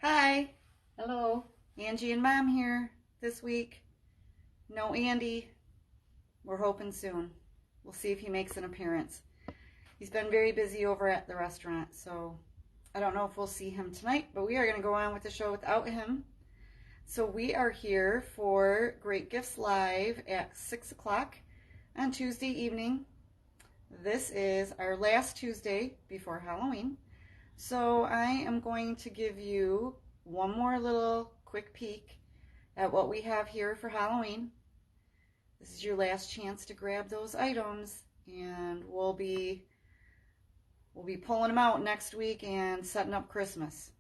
Hi, Hello. Angie and Mom here this week. No Andy. We're hoping soon. We'll see if he makes an appearance. He's been very busy over at the restaurant, so I don't know if we'll see him tonight, but we are going to go on with the show without him. So we are here for Great Gifts Live at 6 o'clock on Tuesday evening. This is our last Tuesday before Halloween. So I am going to give you one more little quick peek at what we have here for Halloween. This is your last chance to grab those items, and we'll be pulling them out next week and setting up Christmas.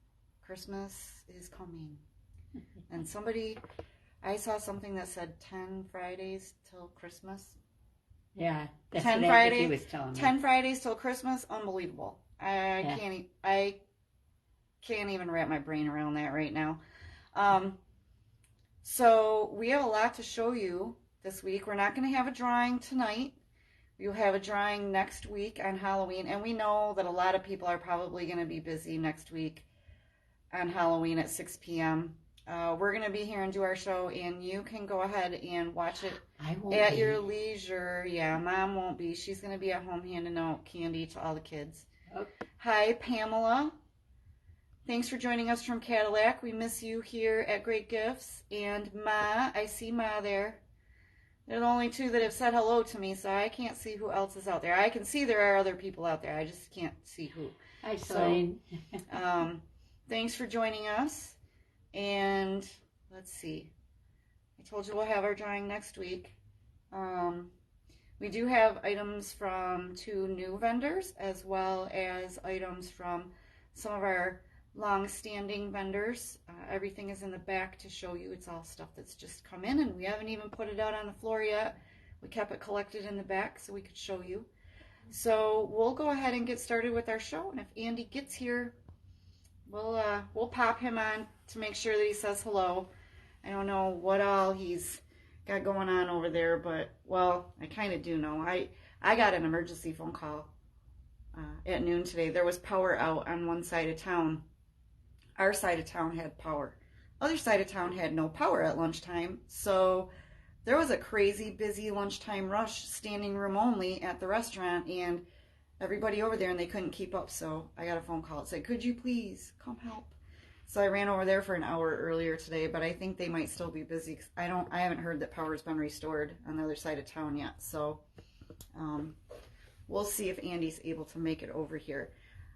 Christmas is coming. And I saw something that said 10 Fridays till Christmas. Yeah, that's 10 what Fridays, he was telling me. 10 Fridays till Christmas, unbelievable. I can't even wrap my brain around that right now. So we have a lot to show you this week. We're not going to have a drawing tonight. We'll have a drawing next week on Halloween, and we know that a lot of people are probably going to be busy next week on Halloween at 6 p.m. We're going to be here and do our show, and you can go ahead and watch it at your leisure. Yeah, Mom won't be. She's going to be at home handing out candy to all the kids. Okay. Hi, Pamela. Thanks for joining us from Cadillac. We miss you here at Great Gifts. And Ma, I see Ma there. They're the only two that have said hello to me, so I can't see who else is out there. I can see there are other people out there. I just can't see who. Hi, Celine. So, thanks for joining us. And let's see. I told you we'll have our drawing next week. We do have items from 2 new vendors, as well as items from some of our long-standing vendors. Everything is in the back to show you. It's all stuff that's just come in, and we haven't even put it out on the floor yet. We kept it collected in the back so we could show you. So we'll go ahead and get started with our show, and if Andy gets here, we'll pop him on to make sure that he says hello. I don't know what all he's got going on over there, but, well, I kind of do know. I got an emergency phone call at noon today. There was power out on one side of town. Our side of town had power. Other side of town had no power at lunchtime, so there was a crazy busy lunchtime rush, standing room only at the restaurant, and everybody over there, and they couldn't keep up, so I got a phone call that said, could you please come help? So I ran over there for an hour earlier today, but I think they might still be busy. I haven't heard that power's been restored on the other side of town yet, so we'll see if Andy's able to make it over here.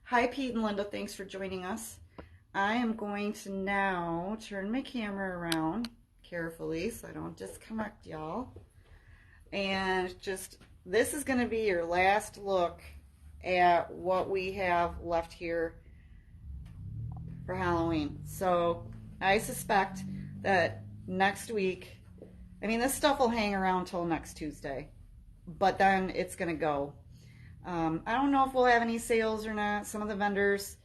Hi, Pete and Linda. Thanks for joining us. I am going to now turn my camera around carefully so I don't disconnect y'all. And this is going to be your last look at what we have left here for Halloween. So I suspect that next week, this stuff will hang around till next Tuesday, but then it's going to go. I don't know if we'll have any sales or not. Some of the vendors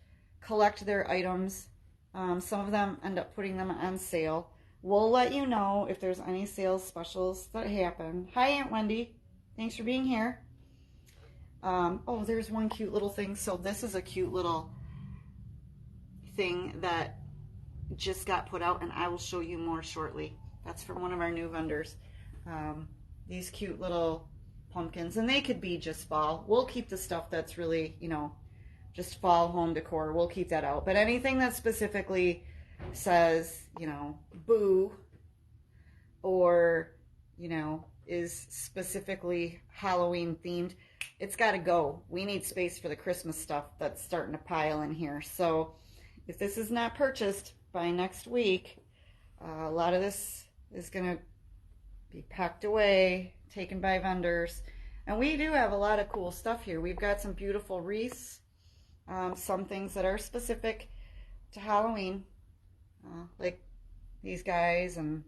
collect their items. Some of them end up putting them on sale. We'll let you know if there's any sales specials that happen. Hi, Aunt Wendy. Thanks for being here. Oh, there's one cute little thing. So this is a cute little thing that just got put out, and I will show you more shortly. That's from one of our new vendors. These cute little pumpkins, and they could be just fall. We'll keep the stuff that's really, just fall home decor. We'll keep that out. But anything that specifically says, boo, or, is specifically Halloween themed, it's got to go. We need space for the Christmas stuff that's starting to pile in here. So if this is not purchased by next week, a lot of this is going to be packed away, taken by vendors. And we do have a lot of cool stuff here. We've got some beautiful wreaths, some things that are specific to Halloween, like these guys, and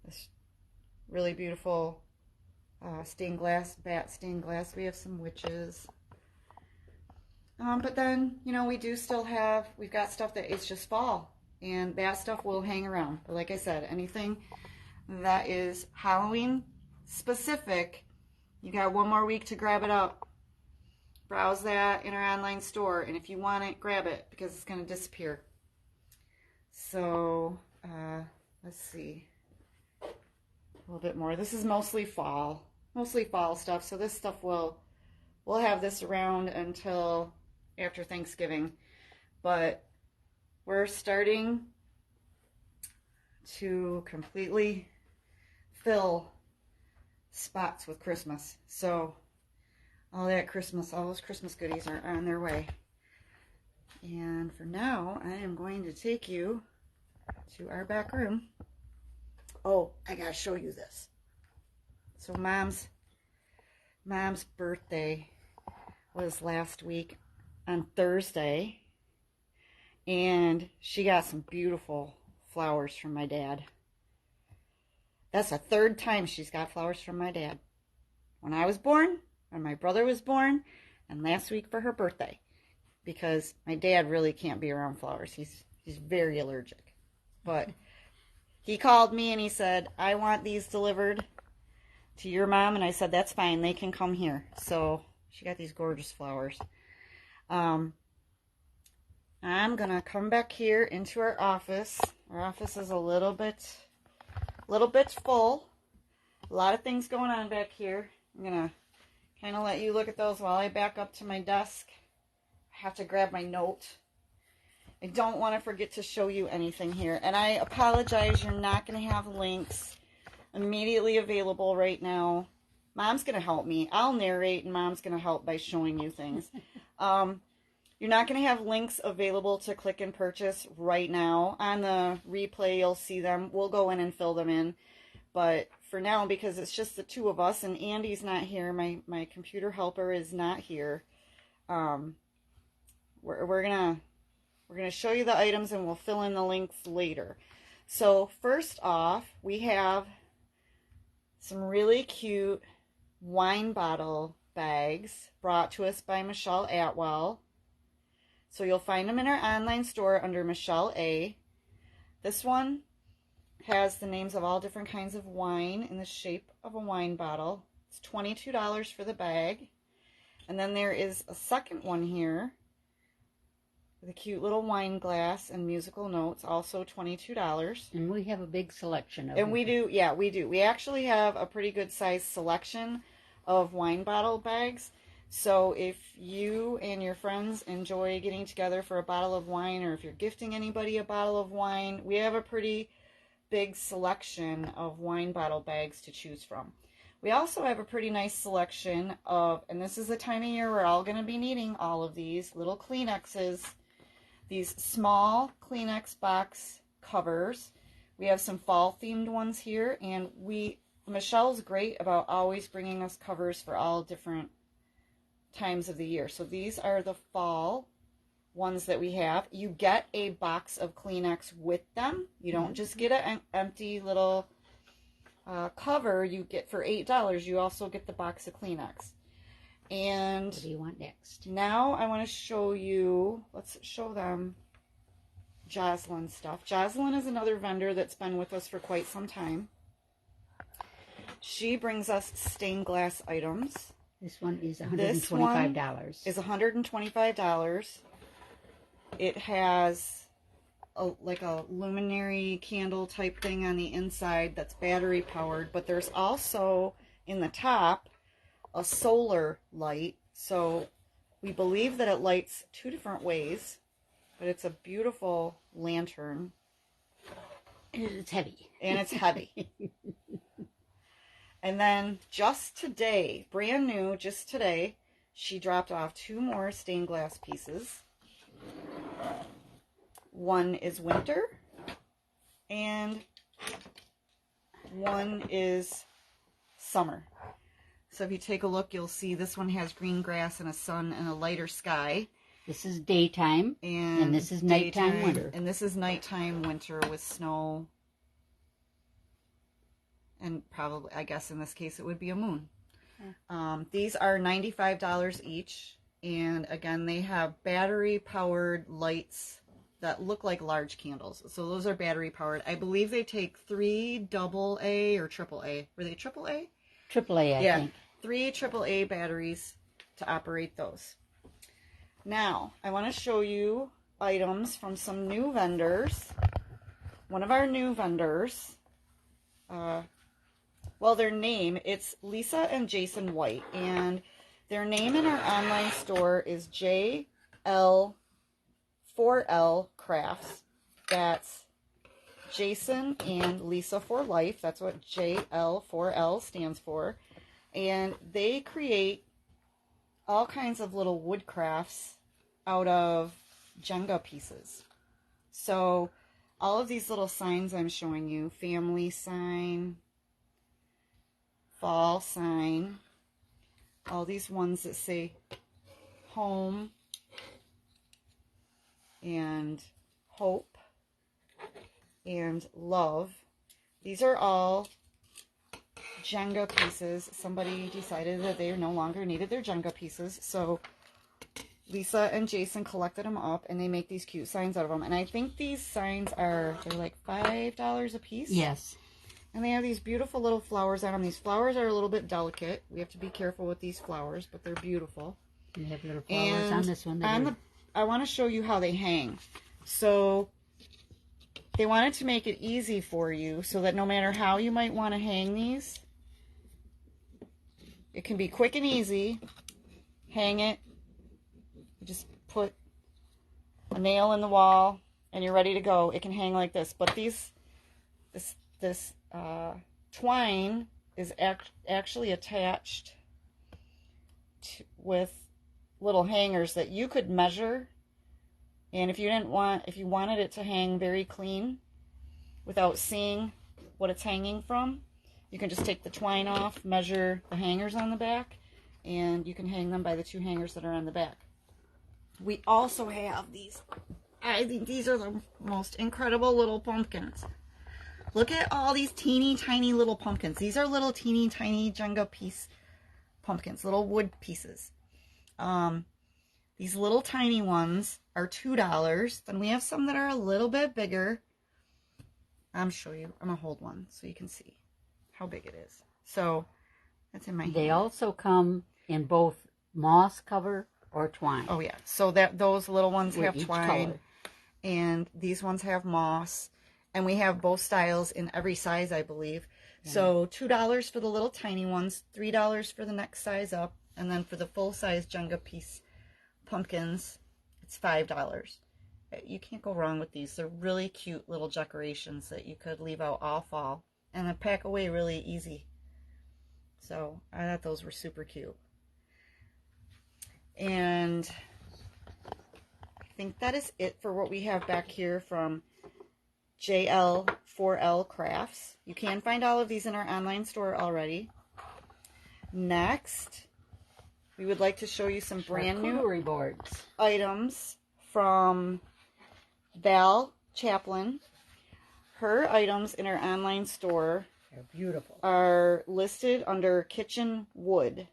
this really beautiful bat stained glass. We have some witches. But then, we've got stuff that is just fall, and that stuff will hang around. But like I said, anything that is Halloween specific, you got one more week to grab it up. Browse that in our online store, and if you want it, grab it, because it's going to disappear. So, let's see. A little bit more. This is mostly fall stuff. So this stuff we'll have this around until after Thanksgiving. But we're starting to completely fill spots with Christmas. So all those Christmas goodies are on their way. And for now, I am going to take you to our back room. Oh, I gotta show you this. So Mom's birthday was last week on Thursday, and she got some beautiful flowers from my dad. That's the third time she's got flowers from my dad. When I was born, when my brother was born, and last week for her birthday. Because my dad really can't be around flowers. He's very allergic. But he called me and he said, I want these delivered to your mom. And I said, that's fine. They can come here. So she got these gorgeous flowers. I'm going to come back here into our office. Our office is a little bit full. A lot of things going on back here. I'm going to kind of let you look at those while I back up to my desk. I have to grab my note. I don't want to forget to show you anything here. And I apologize, you're not going to have links immediately available right now. Mom's going to help me. I'll narrate and Mom's going to help by showing you things. You're not going to have links available to click and purchase right now. On the replay, you'll see them. We'll go in and fill them in. But for now, because it's just the two of us and Andy's not here, my computer helper is not here, we're gonna show you the items and we'll fill in the links later. So first off, we have some really cute wine bottle bags brought to us by Michelle Atwell. So you'll find them in our online store under Michelle A. This one has the names of all different kinds of wine in the shape of a wine bottle. It's $22 for the bag. And then there is a second one here with a cute little wine glass and musical notes, also $22. And we have a big selection of And them. we do, yeah, we do. We actually have a pretty good size selection of wine bottle bags. So if you and your friends enjoy getting together for a bottle of wine, or if you're gifting anybody a bottle of wine, we have a pretty big selection of wine bottle bags to choose from. We also have a pretty nice selection of, and this is the time of year we're all going to be needing all of these little Kleenexes, these small Kleenex box covers. We have some fall themed ones here, and Michelle's great about always bringing us covers for all different times of the year. So these are the fall ones that we have. You get a box of Kleenex with them. You don't just get an empty little cover. You get for $8. You also get the box of Kleenex. And what do you want next? Now I want to show you, let's show them Jocelyn stuff. Jocelyn is another vendor that's been with us for quite some time. She brings us stained glass items. This one is $125. This one is $125. It has like a luminary candle type thing on the inside that's battery powered, but there's also in the top a solar light. So we believe that it lights two different ways, but it's a beautiful lantern. And it's heavy. And it's heavy. And then just today, brand new, just today, she dropped off 2 more stained glass pieces. One is winter, and one is summer. So if you take a look, you'll see this one has green grass and a sun and a lighter sky. This is daytime, and this is nighttime winter. And this is nighttime winter with snow. And probably, I guess in this case, it would be a moon. These are $95 each. And again, they have battery-powered lights that look like large candles. So those are battery-powered. I believe they take 3 AA or AAA. Were they AAA? AAA, I think. 3 AAA batteries to operate those. Now, I want to show you items from some new vendors. one of our new vendors. Well, their name, it's Lisa and Jason White, and their name in our online store is JL4L Crafts. That's Jason and Lisa for life. That's what JL4L stands for. And they create all kinds of little wood crafts out of Jenga pieces. So all of these little signs I'm showing you, family sign, fall sign, all these ones that say home and hope and love. These are all Jenga pieces. Somebody decided that they no longer needed their Jenga pieces, so Lisa and Jason collected them up, and they make these cute signs out of them. And I think these signs they're like $5 a piece. Yes. And they have these beautiful little flowers on them. These flowers are a little bit delicate. We have to be careful with these flowers, but they're beautiful. You have little flowers on this one. I want to show you how they hang. So they wanted to make it easy for you so that no matter how you might want to hang these, it can be quick and easy. Hang it. Just put a nail in the wall and you're ready to go. It can hang like this. But this twine is actually attached with little hangers that you could measure. And if you wanted it to hang very clean without seeing what it's hanging from, you can just take the twine off, measure the hangers on the back, and you can hang them by the two hangers that are on the back. We also have these. I think these are the most incredible little pumpkins. Look at all these teeny tiny little pumpkins. These are little teeny tiny Jenga piece pumpkins, little wood pieces. These little tiny ones are $2. Then we have some that are a little bit bigger. I'm show you. I'm gonna hold one so you can see how big it is. So that's in my hand. They also come in both moss cover or twine. Oh yeah. So those little ones with have each twine, color. and these ones have moss, and we have both styles in every size, I believe. Yeah. So $2 for the little tiny ones, $3 for the next size up, and then for the full size Jenga piece pumpkins, it's $5. You can't go wrong with these. They're really cute little decorations that you could leave out all fall and then pack away really easy. So I thought those were super cute. And I think that is it for what we have back here from JL4L Crafts. You can find all of these in our online store already. Next, we would like to show you some brand new boards items from Val Chaplin. Her items in our online store are beautiful. Are listed under kitchen wood.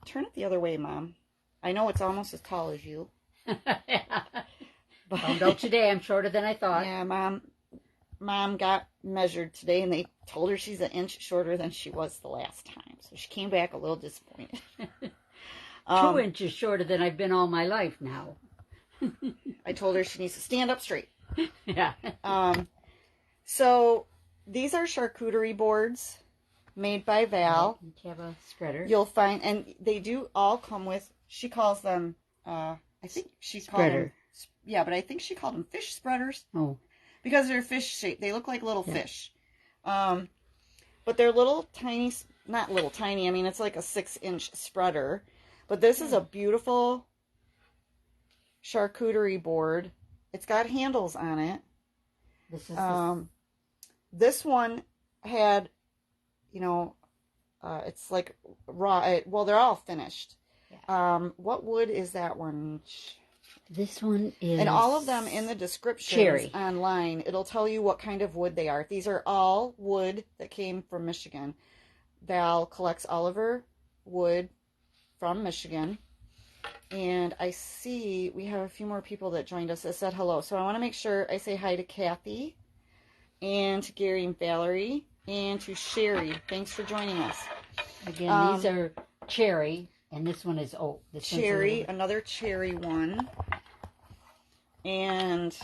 Turn it the other way, Mom. I know it's almost as tall as you. But found out today I'm shorter than I thought. Yeah, Mom got measured today, and they told her she's an inch shorter than she was the last time. So she came back a little disappointed. 2 inches shorter than I've been all my life now. I told her she needs to stand up straight. Yeah. So these are charcuterie boards made by Val. You have a spreader. You'll find, and they do all come with, she calls them, I think she called them, yeah, but I think she called them fish spreaders. Oh. Because they're fish shaped. They look like little fish. But they're little tiny, not little tiny, I mean, it's like a 6-inch spreader. But this is a beautiful charcuterie board. It's got handles on it. This one had, you know, it's like raw. Well, they're all finished. Yeah. What wood is that one? This one is... And all of them in the descriptions online, it'll tell you what kind of wood they are. These are all wood that came from Michigan. Val collects all of her wood from Michigan. And I see we have a few more people that joined us that said hello. So I want to make sure I say hi to Kathy and to Gary and Valerie and to Sherry. Thanks for joining us. Again, these are cherry, and this one is oak. Cherry, another cherry one. And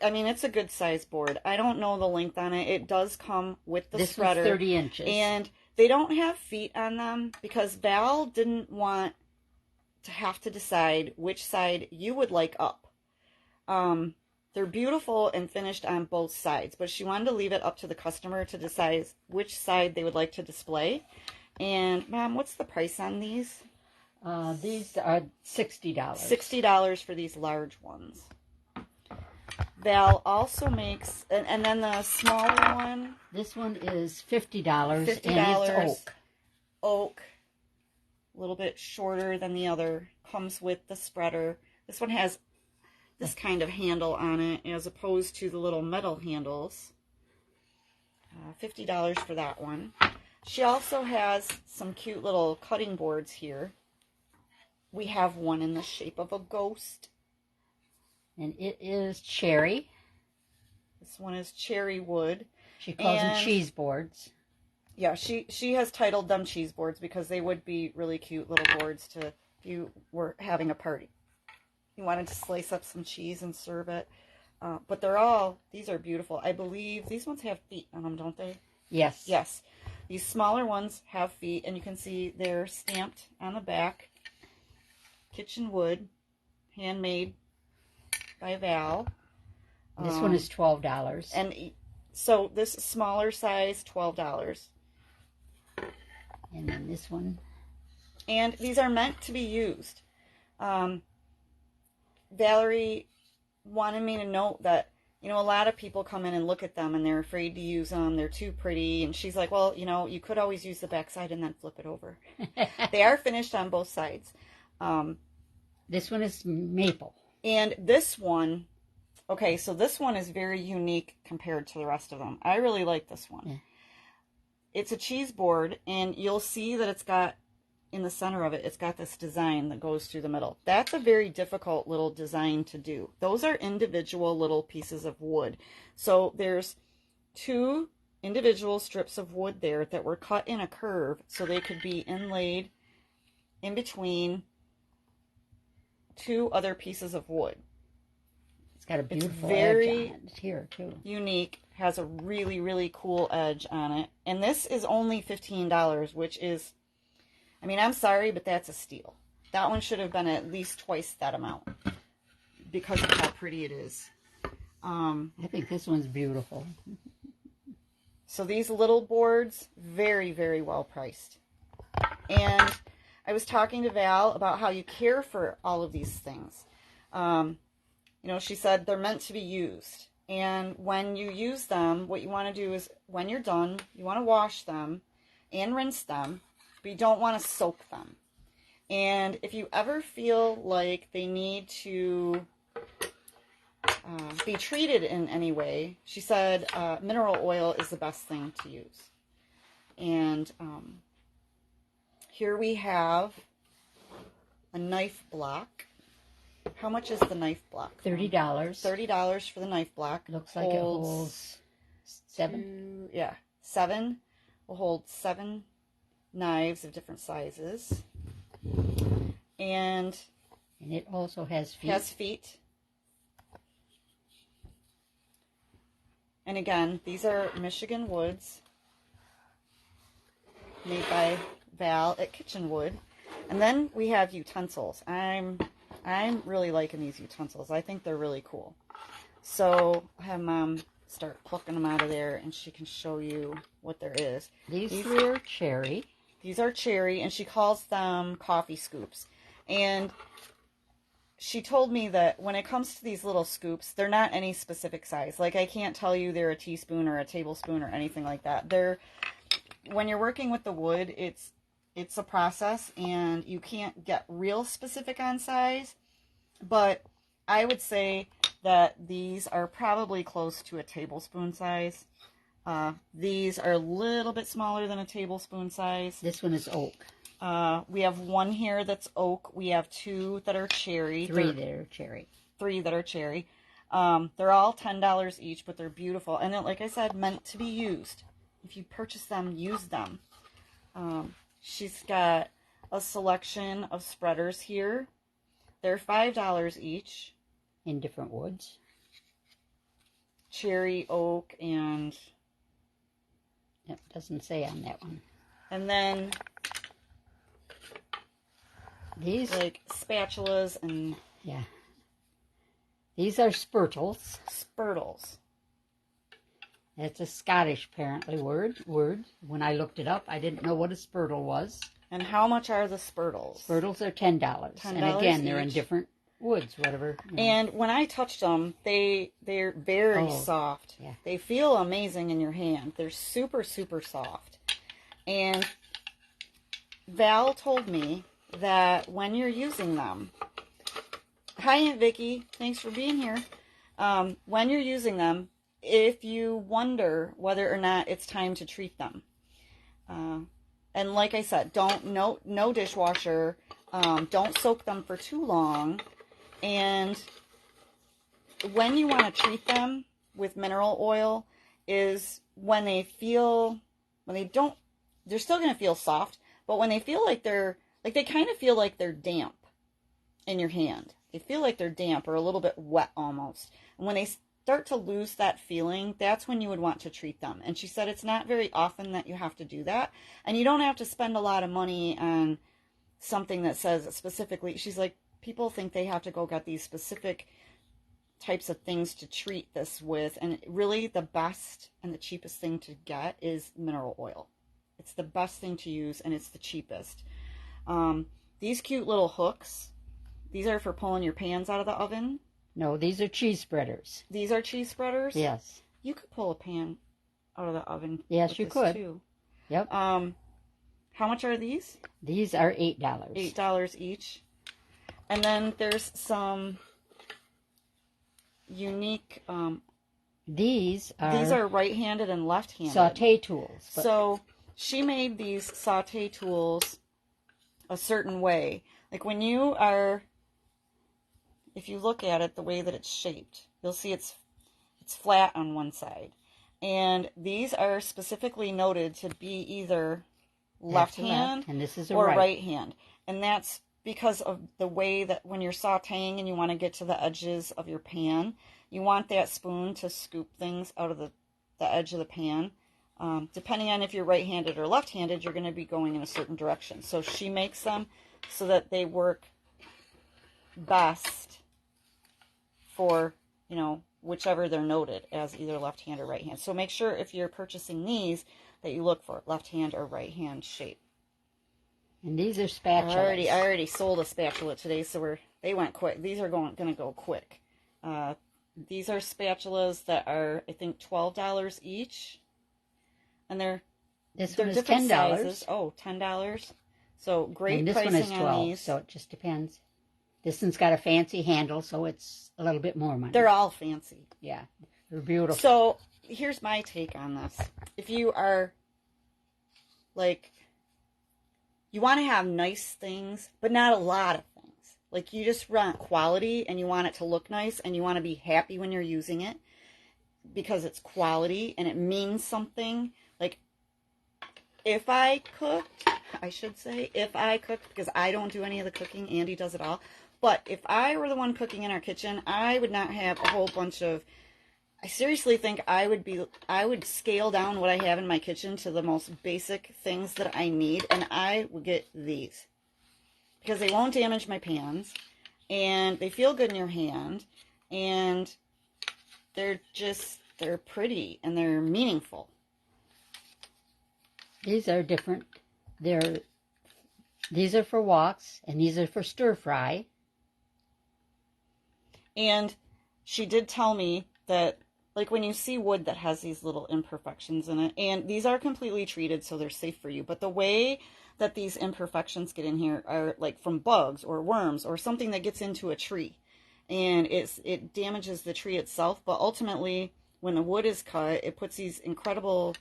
I mean, it's a good size board. I don't know the length on it. It does come with the spreader. This one's 30 inches. And they don't have feet on them because Val didn't want to have to decide which side you would like up. They're beautiful and finished on both sides, but she wanted to leave it up to the customer to decide which side they would like to display. And, Mom, what's the price on these? These are $60. $60 for these large ones. Val also makes, and then the smaller one. This one is $50, $50 and it's oak. Oak, a little bit shorter than the other, comes with the spreader. This one has this kind of handle on it as opposed to the little metal handles. $50 for that one. She also has some cute little cutting boards here. We have one in the shape of a ghost. And it is cherry. This one is cherry wood. She calls them cheese boards. Yeah, she has titled them cheese boards because they would be really cute little boards to if you were having a party. You wanted to slice up some cheese and serve it. But these are beautiful. I believe these ones have feet on them, don't they? Yes. Yes. These smaller ones have feet, and you can see they're stamped on the back. Kitchen wood, handmade by Val. This one is $12. And so this smaller size, $12. And then this one. And these are meant to be used. Valerie wanted me to note that, you know, a lot of people come in and look at them and they're afraid to use them. They're too pretty. And she's like, well, you know, you could always use the back side and then flip it over. They are finished on both sides. This one is maple. And this one, okay, so this one is very unique compared to the rest of them. I really like this one. Yeah. It's a cheese board, and you'll see that it's got, in the center of it, it's got this design that goes through the middle. That's a very difficult little design to do. Those are individual little pieces of wood. So there's 2 individual strips of wood there that were cut in a curve so they could be inlaid in between 2 other pieces of wood. It's got a beautiful edge on it here too. Unique, has a really, really cool edge on it. And this is only $15, which is, I mean, I'm sorry, but that's a steal. That one should have been at least twice that amount because of how pretty it is. I think this one's beautiful. So these little boards, very, very well priced. And I was talking to Val about how you care for all of these things. You know, she said they're meant to be used. And when you use them, what you want to do is, when you're done, you want to wash them and rinse them, but you don't want to soak them. And if you ever feel like they need to be treated in any way, she said mineral oil is the best thing to use. And here we have a knife block. How much is the knife block? $30. $30 for the knife block. Looks like it holds 7. Yeah, 7. Will hold 7 knives of different sizes. And it also has feet. Has feet. And again, these are Michigan woods made by Val at Kitchen Wood. And then we have utensils. I'm really liking these utensils. I think they're really cool. So I'll have Mom start plucking them out of there and she can show you what there is. These 3 are cherry. These are cherry, and she calls them coffee scoops. And she told me that when it comes to these little scoops, they're not any specific size. Like, I can't tell you they're a teaspoon or a tablespoon or anything like that. When you're working with the wood, it's a process, and you can't get real specific on size, but I would say that these are probably close to a tablespoon size. These are a little bit smaller than a tablespoon size. This one is oak. We have 1 here that's oak. We have 2 that are cherry. 3 that are cherry. 3 that are cherry. They're all $10 each, but they're beautiful. And like I said, meant to be used. If you purchase them, use them. She's got a selection of spreaders here. They're $5 each. In different woods. cherry, oak, and... It doesn't say on that one. And then these, like spatulas and... Yeah. These are spurtles. Spurtles. It's a Scottish, apparently, word. When I looked it up, I didn't know what a spurtle was. And how much are the spurtles? Spurtles are $10. $10 and again, they're in each. different woods, whatever. And when I touched them, they're very soft. Yeah. They feel amazing in your hand. They're super, super soft. And Val told me that when you're using them... Hi, Aunt Vicky. Thanks for being here. When you're using them, if you wonder whether or not it's time to treat them. And like I said, no dishwasher. Don't soak them for too long. And when you want to treat them with mineral oil is when they're still going to feel soft, but when they feel like they kind of feel like they're damp in your hand. They feel like they're damp or a little bit wet almost. And when they start to lose that feeling, that's when you would want to treat them. And she said it's not very often that you have to do that. And you don't have to spend a lot of money on something that says specifically, she's like, people think they have to go get these specific types of things to treat this with. And really the best and the cheapest thing to get is mineral oil. It's the best thing to use and it's the cheapest. These cute little hooks, these are for pulling your pans out of the oven. No, these are cheese spreaders. These are cheese spreaders? Yes. You could pull a pan out of the oven. Yes, you could. Too. Yep. How much are these? These are $8. $8 each. And then there's some unique... These are right-handed and left-handed. Saute tools. So she made these saute tools a certain way. Like when you are... If you look at it the way that it's shaped, you'll see it's flat on one side. And these are specifically noted to be either left hand and this is or right hand. And that's because of the way that when you're sauteing and you want to get to the edges of your pan, you want that spoon to scoop things out of the edge of the pan. Depending on if you're right-handed or left-handed, you're going to be going in a certain direction. So she makes them so that they work best for, whichever they're noted as either left hand or right hand. So make sure if you're purchasing these that you look for left hand or right hand shape. And these are spatulas. I already sold a spatula today, so they went quick. These are going to go quick. These are spatulas that are, I think, $12 each, and they're different $10. sizes. Oh, $10. So great and this pricing one is 12, on these. so it just depends. This one's got a fancy handle, so it's a little bit more money. They're all fancy. Yeah, they're beautiful. So here's my take on this. If you are you want to have nice things, but not a lot of things. Like you just want quality and you want it to look nice and you want to be happy when you're using it because it's quality and it means something. Like if I cooked, because I don't do any of the cooking, Andy does it all. But if I were the one cooking in our kitchen, I would not have a whole bunch of... I seriously think I would scale down what I have in my kitchen to the most basic things that I need, and I would get these. Because they won't damage my pans, and they feel good in your hand, and they're pretty, and they're meaningful. These are different. These are for woks, and these are for stir fry. And she did tell me that, like when you see wood that has these little imperfections in it, and these are completely treated so they're safe for you, but the way that these imperfections get in here are like from bugs or worms or something that gets into a tree. And it damages the tree itself, but ultimately when the wood is cut, it puts these incredible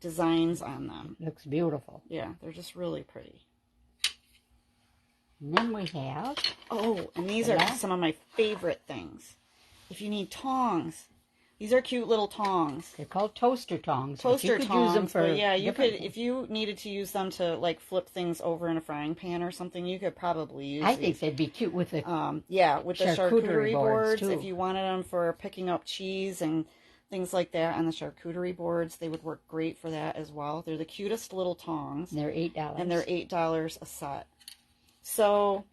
designs on them. Looks beautiful. Yeah, they're just really pretty. And then we have... Oh, and these are some of my favorite things. If you need tongs, these are cute little tongs. They're called toaster tongs. Toaster tongs. Use them for you could, things. if you needed to use them to like flip things over in a frying pan or something, you could probably use I think they'd be cute with the with the charcuterie boards too. if you wanted them for picking up cheese and things like that on the charcuterie boards. They would work great for that as well. They're the cutest little tongs. They're $8. And they're $8 a set. So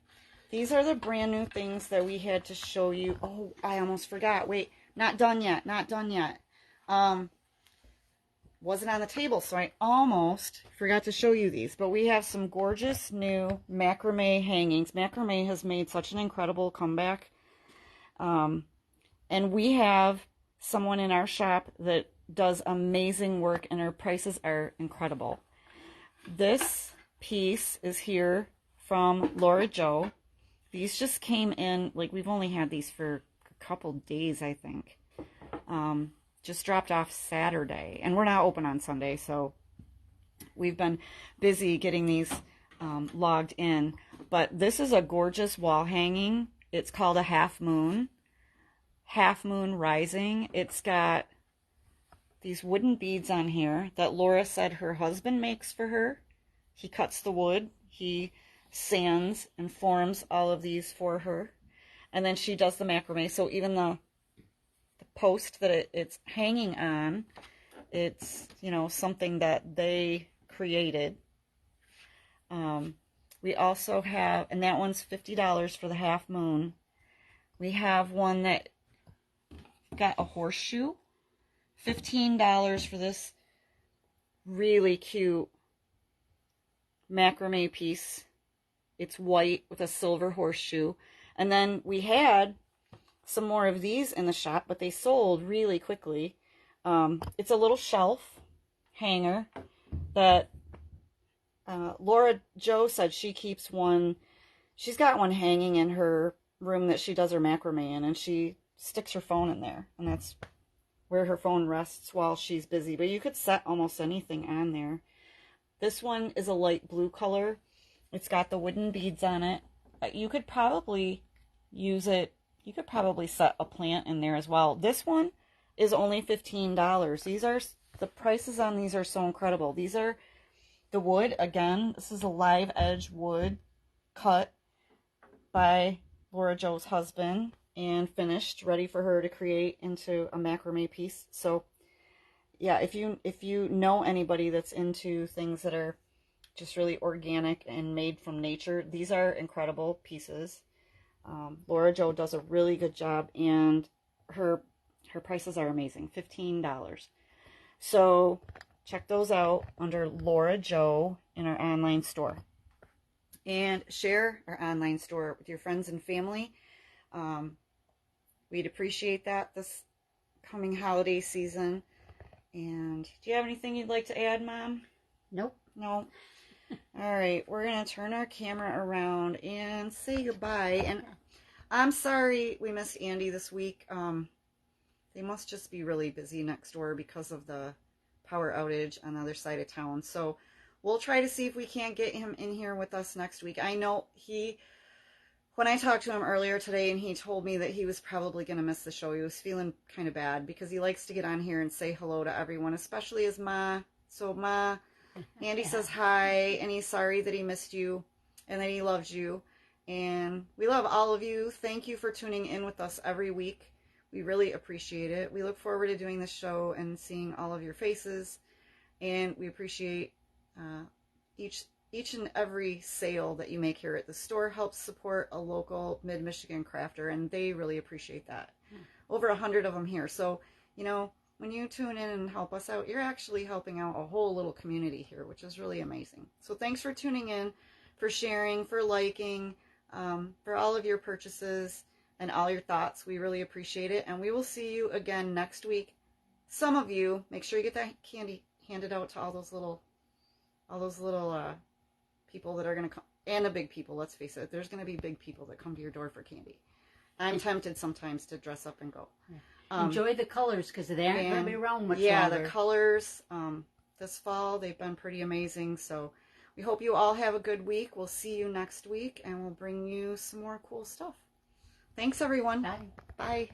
these are the brand new things that we had to show you. Oh, I almost forgot. Wait, not done yet. Not done yet. Wasn't on the table, so I almost forgot to show you these. But we have some gorgeous new macrame hangings. Macrame has made such an incredible comeback. And we have someone in our shop that does amazing work, and her prices are incredible. This piece is here from Laura Jo. These just came in, like, we've only had these for a couple days, I think. Just dropped off Saturday, and we're not open on Sunday, so we've been busy getting these logged in. But this is a gorgeous wall hanging. It's called a half moon rising. It's got these wooden beads on here that Laura said her husband makes for her. He cuts the wood, he sands and forms all of these for her, and then she does the macrame. So even the post that it's hanging on, it's, you know, something that they created. We also have, and that one's $50 for the half moon. We have one that got a horseshoe, $15 for this really cute macrame piece. It's white with a silver horseshoe. And then we had some more of these in the shop, but they sold really quickly. It's a little shelf hanger that Laura Jo said she keeps one. She's got one hanging in her room that she does her macrame in, and she sticks her phone in there, and that's where her phone rests while she's busy. But you could set almost anything on there. This one is a light blue color. It's got the wooden beads on it. You could probably use it. You could probably set a plant in there as well. This one is only $15. These are, the prices on these are so incredible. These are the wood. Again, this is a live edge wood cut by Laura Jo's husband and finished, ready for her to create into a macrame piece. So yeah, if you know anybody that's into things that are just really organic and made from nature, these are incredible pieces. Laura Jo does a really good job, and her prices are amazing, $15. So check those out under Laura Jo in our online store, and share our online store with your friends and family. We'd appreciate that this coming holiday season. And do you have anything you'd like to add, Mom? Nope. No. All right, we're going to turn our camera around and say goodbye. And I'm sorry we missed Andy this week. They must just be really busy next door because of the power outage on the other side of town. So we'll try to see if we can't get him in here with us next week. I know when I talked to him earlier today, and he told me that he was probably going to miss the show, he was feeling kind of bad because he likes to get on here and say hello to everyone, especially his Ma. So Ma, Andy says hi, and he's sorry that he missed you and that he loves you. And we love all of you. Thank you for tuning in with us every week. We really appreciate it. We look forward to doing this show and seeing all of your faces. And we appreciate each and every sale that you make here at the store helps support a local Mid-Michigan crafter, and they really appreciate that. Over 100 of them here. So, you know, when you tune in and help us out, you're actually helping out a whole little community here, which is really amazing. So thanks for tuning in, for sharing, for liking, for all of your purchases and all your thoughts. We really appreciate it. And we will see you again next week. Some of you, make sure you get that candy handed out to all those little people that are going to come, and the big people, let's face it. There's going to be big people that come to your door for candy. I'm tempted sometimes to dress up and go. Enjoy the colors, because they aren't going to be around much longer. Yeah, the colors this fall, they've been pretty amazing. So we hope you all have a good week. We'll see you next week, and we'll bring you some more cool stuff. Thanks, everyone. Bye. Bye.